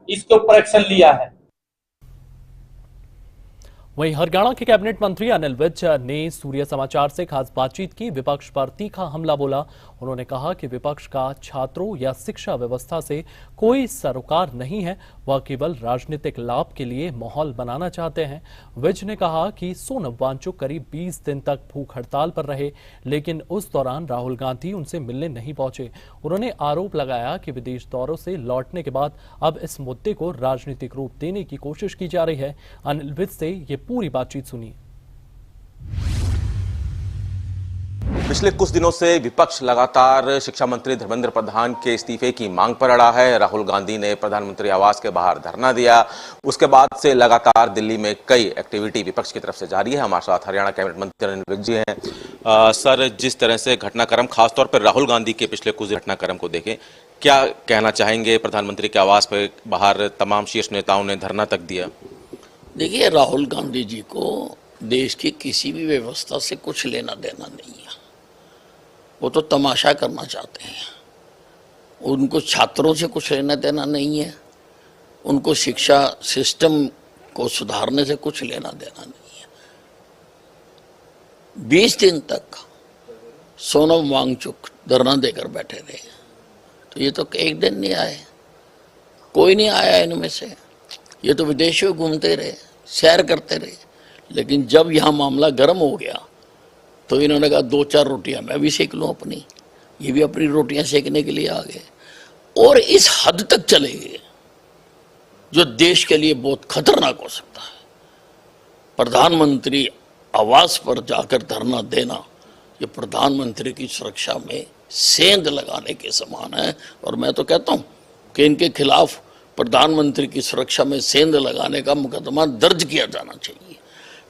इसके ऊपर एक्शन लिया है। वहीं हरियाणा के कैबिनेट मंत्री अनिल विज ने सूर्य समाचार से खास बातचीत की। विपक्ष पर तीखा हमला बोला। उन्होंने कहा कि विपक्ष का छात्रों या शिक्षा व्यवस्था से कोई सरोकार नहीं है, वह केवल राजनीतिक लाभ के लिए माहौल बनाना चाहते हैं। विज ने कहा कि सोनम वांगचुक करीब 20 दिन तक भूख हड़ताल पर रहे, लेकिन उस दौरान राहुल गांधी उनसे मिलने नहीं पहुंचे। उन्होंने आरोप लगाया कि विदेश दौरों से लौटने के बाद अब इस मुद्दे को राजनीतिक रूप देने की कोशिश की जा रही है। अनिल विज से ये पूरी बातचीत सुनिए। पिछले कुछ दिनों से विपक्ष लगातार शिक्षा मंत्री धर्मेंद्र प्रधान के इस्तीफे की मांग पर अड़ा है। राहुल गांधी ने प्रधानमंत्री आवास के बाहर धरना दिया। उसके बाद से लगातार दिल्ली में कई एक्टिविटी विपक्ष की तरफ से जारी है। हमारे साथ हरियाणा कैबिनेट मंत्री अनिल विज जी हैं। सर, जिस तरह से घटनाक्रम, खासतौर पर राहुल गांधी के पिछले कुछ घटनाक्रम को देखें, क्या कहना चाहेंगे? प्रधानमंत्री के आवास पर बाहर तमाम शीर्ष नेताओं ने धरना तक दिया। देखिए, राहुल गांधी जी को देश की किसी भी व्यवस्था से कुछ लेना देना नहीं है। वो तो तमाशा करना चाहते हैं। उनको छात्रों से कुछ लेना देना नहीं है। उनको शिक्षा सिस्टम को सुधारने से कुछ लेना देना नहीं है। 20 दिन तक सोनम वांगचुक धरना देकर बैठे रहे, तो ये तो एक दिन नहीं आए, कोई नहीं आया इनमें से। ये तो विदेशों में घूमते रहे, सैर करते रहे, लेकिन जब यहाँ मामला गर्म हो गया तो इन्होंने कहा 2-4 रोटियां मैं भी सेक लूँ अपनी। ये भी अपनी रोटियां सेकने के लिए आ गए और इस हद तक चले गए जो देश के लिए बहुत खतरनाक हो सकता है। प्रधानमंत्री आवास पर जाकर धरना देना, ये प्रधानमंत्री की सुरक्षा में सेंध लगाने के समान है। और मैं तो कहता हूँ कि इनके खिलाफ प्रधानमंत्री की सुरक्षा में सेंध लगाने का मुकदमा दर्ज किया जाना चाहिए,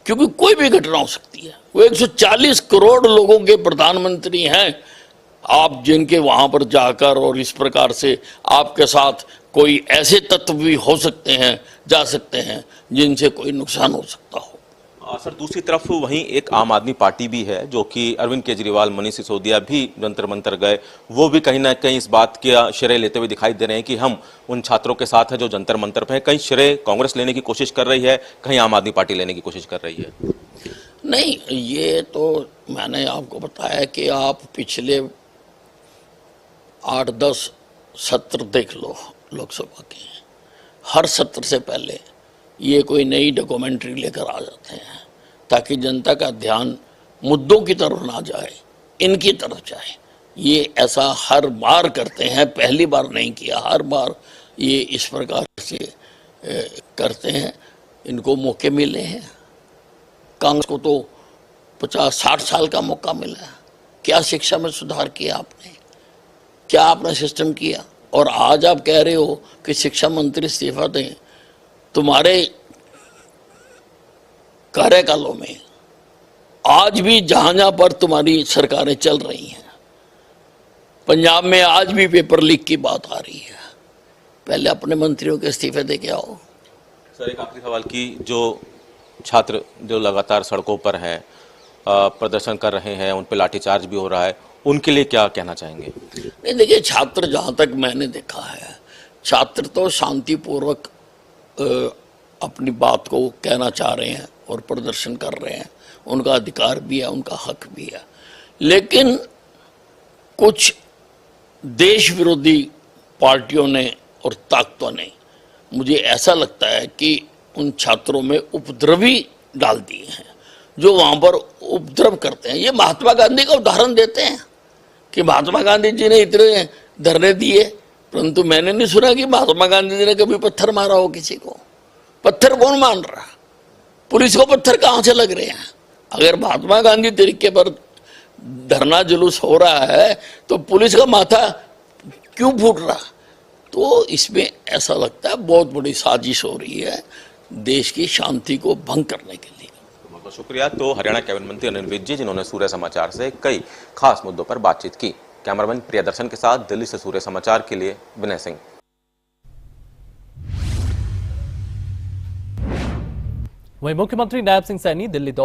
क्योंकि कोई भी घटना हो सकती है। वो 140 करोड़ लोगों के प्रधानमंत्री हैं। आप जिनके वहां पर जाकर और इस प्रकार से आपके साथ कोई ऐसे तत्व भी हो सकते हैं, जा सकते हैं, जिनसे कोई नुकसान हो सकता हो। सर, दूसरी तरफ वहीं एक आम आदमी पार्टी भी है, जो कि अरविंद केजरीवाल, मनीष सिसोदिया भी जंतर मंतर गए। वो भी कहीं ना कहीं इस बात का श्रेय लेते हुए दिखाई दे रहे हैं कि हम उन छात्रों के साथ हैं जो जंतर मंतर पे हैं। कहीं श्रेय कांग्रेस लेने की कोशिश कर रही है, कहीं आम आदमी पार्टी लेने की कोशिश कर रही है। नहीं, ये तो मैंने आपको बताया कि आप पिछले 8-10 सत्र देख लो लोकसभा के। हर सत्र से पहले ये कोई नई डॉक्यूमेंट्री लेकर आ जाते हैं ताकि जनता का ध्यान मुद्दों की तरफ ना जाए, इनकी तरफ जाए। ये ऐसा हर बार करते हैं, पहली बार नहीं किया, हर बार ये इस प्रकार से करते हैं। इनको मौके मिले हैं। कांग्रेस को तो 50-60 साल का मौका मिला है। क्या शिक्षा में सुधार किया आपने? क्या आपने सिस्टम किया? और आज आप कह रहे हो कि शिक्षा मंत्री इस्तीफा दें। तुम्हारे कार्यकालों में आज भी जहां पर तुम्हारी सरकारें चल रही हैं, पंजाब में आज भी पेपर लीक की बात आ रही है। पहले अपने मंत्रियों के इस्तीफे दे के आओ। सर, एक आखिरी सवाल की, जो छात्र जो लगातार सड़कों पर हैं, प्रदर्शन कर रहे हैं, उन पर लाठीचार्ज भी हो रहा है, उनके लिए क्या कहना चाहेंगे? नहीं, देखिए, छात्र जहां तक मैंने देखा है, छात्र तो शांतिपूर्वक अपनी बात को कहना चाह रहे हैं और प्रदर्शन कर रहे हैं। उनका अधिकार भी है, उनका हक भी है। लेकिन कुछ देश विरोधी पार्टियों ने और ताकतों ने, मुझे ऐसा लगता है कि उन छात्रों में उपद्रवी डाल दिए हैं, जो वहां पर उपद्रव करते हैं। ये महात्मा गांधी का उदाहरण देते हैं कि महात्मा गांधी जी ने इतने धरने दिए, परंतु मैंने नहीं सुना कि महात्मा गांधी जी ने कभी पत्थर मारा हो किसी को। पत्थर कौन मान रहा? पुलिस को पत्थर कहां से लग रहे हैं? अगर महात्मा गांधी तरीके पर धरना जुलूस हो रहा है तो पुलिस का माथा क्यों फूट रहा? तो इसमें ऐसा लगता है बहुत बड़ी साजिश हो रही है देश की शांति को भंग करने के लिए। बहुत बहुत शुक्रिया। तो हरियाणा कैबिनेट मंत्री अनिल विज जी, जिन्होंने सूर्य समाचार से कई खास मुद्दों पर बातचीत की। कैमरामैन प्रियदर्शन के साथ दिल्ली से सूर्य समाचार के लिए विनय सिंह। वहीं मुख्यमंत्री नायब सिंह सैनी दिल्ली दौरे